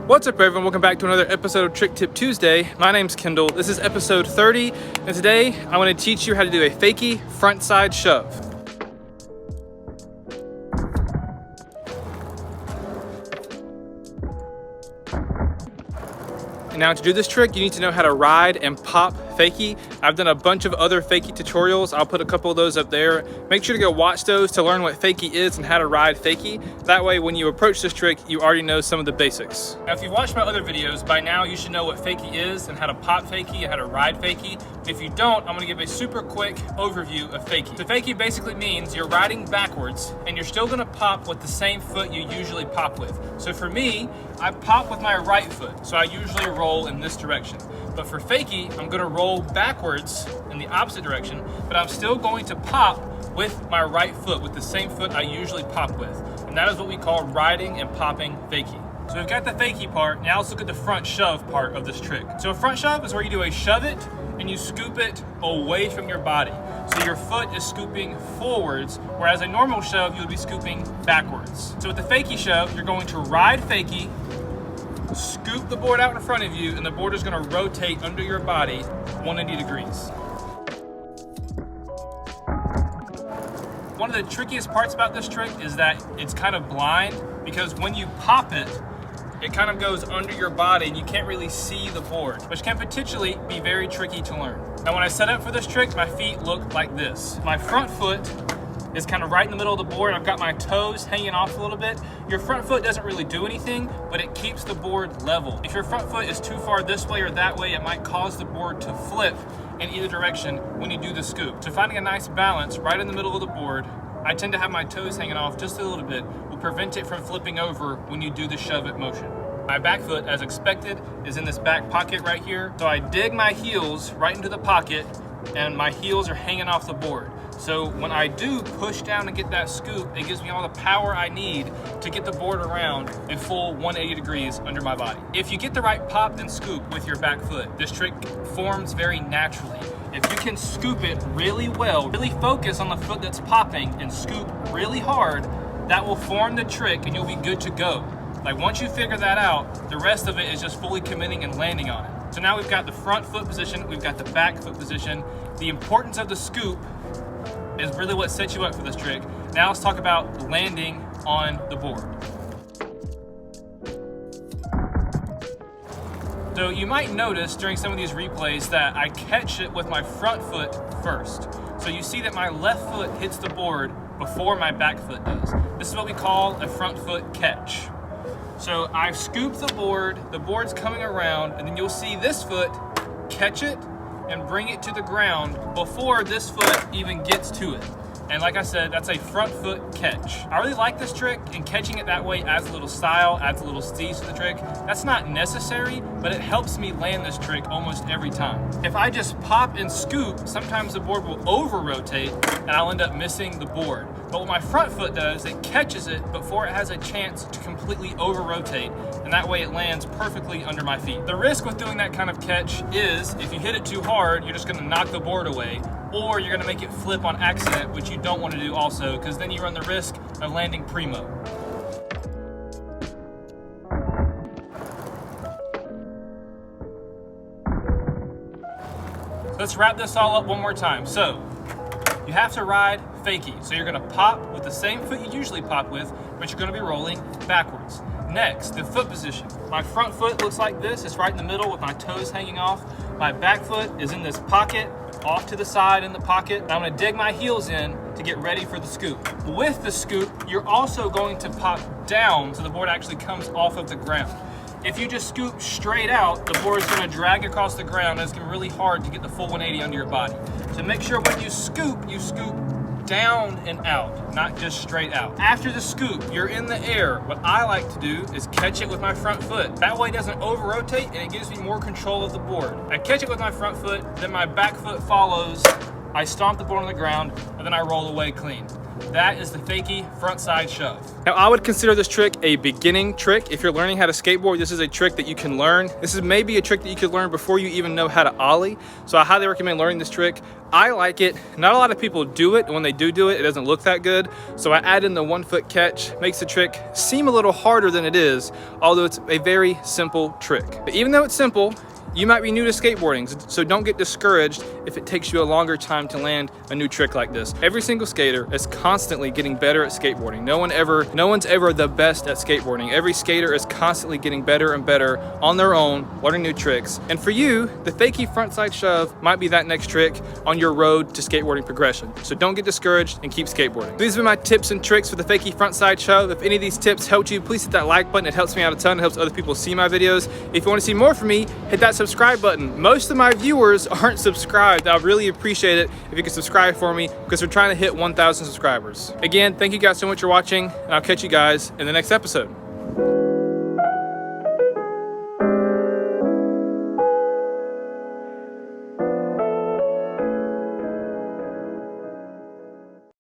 What's up everyone, welcome back to another episode of Trick Tip Tuesday. My name's Kendall, this is episode 30, and today I want to teach you how to do a fakie frontside shove. And now to do this trick, you need to know how to ride and pop fakie. I've done a bunch of other fakie tutorials. I'll put a couple of those up there. Make sure to go watch those to learn what fakie is and how to ride fakie. That way, when you approach this trick, you already know some of the basics. Now, if you've watched my other videos, by now you should know what fakie is and how to pop fakie and how to ride fakie. If you don't, I'm gonna give a super quick overview of fakie. So fakie basically means you're riding backwards and you're still gonna pop with the same foot you usually pop with. So for me, I pop with my right foot. So I usually roll in this direction. But for fakie, I'm gonna roll backwards in the opposite direction, but I'm still going to pop with my right foot, with the same foot I usually pop with. And that is what we call riding and popping fakie. So we've got the fakie part, now let's look at the front shove part of this trick. So a front shove is where you do a shove it and you scoop it away from your body. So your foot is scooping forwards, whereas a normal shove, you would be scooping backwards. So with the fakie shove, you're going to ride fakie, scoop the board out in front of you, and the board is going to rotate under your body 180 degrees. One of the trickiest parts about this trick is that it's kind of blind, because when you pop it, it kind of goes under your body and you can't really see the board, which can potentially be very tricky to learn. Now when I set up for this trick, my feet look like this. My front foot is kind of right in the middle of the board. I've got my toes hanging off a little bit. Your front foot doesn't really do anything, but it keeps the board level. If your front foot is too far this way or that way, it might cause the board to flip in either direction when you do the scoop. So finding a nice balance right in the middle of the board, I tend to have my toes hanging off just a little bit, will prevent it from flipping over when you do the shove it motion. My back foot, as expected, is in this back pocket right here. So I dig my heels right into the pocket and my heels are hanging off the board. So when I do push down and get that scoop, it gives me all the power I need to get the board around a full 180 degrees under my body. If you get the right pop and scoop with your back foot, this trick forms very naturally. If you can scoop it really well, really focus on the foot that's popping and scoop really hard, that will form the trick and you'll be good to go. Like once you figure that out, the rest of it is just fully committing and landing on it. So now we've got the front foot position, we've got the back foot position. The importance of the scoop is really what sets you up for this trick. Now let's talk about landing on the board. So you might notice during some of these replays that I catch it with my front foot first. So you see that my left foot hits the board before my back foot does. This is what we call a front foot catch. So I've scooped the board's coming around, and then you'll see this foot catch it and bring it to the ground before this foot even gets to it. And like I said, that's a front foot catch. I really like this trick, and catching it that way adds a little style, adds a little steez to the trick. That's not necessary, but it helps me land this trick almost every time. If I just pop and scoop, sometimes the board will over-rotate and I'll end up missing the board. But what my front foot does, it catches it before it has a chance to completely over-rotate, and that way it lands perfectly under my feet. The risk with doing that kind of catch is, if you hit it too hard, you're just gonna knock the board away, or you're gonna make it flip on accident, which you don't wanna do also, because then you run the risk of landing primo. Let's wrap this all up one more time. So, you have to ride fakie. So you're gonna pop with the same foot you usually pop with, but you're gonna be rolling backwards. Next, the foot position. My front foot looks like this. It's right in the middle with my toes hanging off. My back foot is in this pocket, off to the side in the pocket. I'm gonna dig my heels in to get ready for the scoop. With the scoop, you're also going to pop down so the board actually comes off of the ground. If you just scoop straight out, the board is gonna drag across the ground, and it's gonna be really hard to get the full 180 under your body. So make sure when you scoop down and out, not just straight out. After the scoop, you're in the air. What I like to do is catch it with my front foot. That way it doesn't over-rotate and it gives me more control of the board. I catch it with my front foot, then my back foot follows. I stomp the board on the ground, and then I roll away clean. that is the fakie frontside shove. Now, I would consider this trick a beginning trick. If you're learning how to skateboard, this is a trick that you can learn. This is maybe a trick that you could learn before you even know how to ollie. So I highly recommend learning this trick. I like it. Not a lot of people do it. And when they do it, it doesn't look that good. So I add in the 1 foot catch, makes the trick seem a little harder than it is, although it's a very simple trick. But even though it's simple, you might be new to skateboarding, so don't get discouraged if it takes you a longer time to land a new trick like this. Every single skater is constantly getting better at skateboarding. No one's ever the best at skateboarding. Every skater is constantly getting better and better on their own, learning new tricks. And for you, the fakie frontside shove might be that next trick on your road to skateboarding progression. So don't get discouraged and keep skateboarding. These are my tips and tricks for the fakie frontside shove. If any of these tips helped you, please hit that like button. It helps me out a ton. It helps other people see my videos. If you want to see more from me, hit that subscribe button. Most of my viewers aren't subscribed. I would really appreciate it if you could subscribe for me because we're trying to hit 1,000 subscribers. Again, thank you guys so much for watching, and I'll catch you guys in the next episode.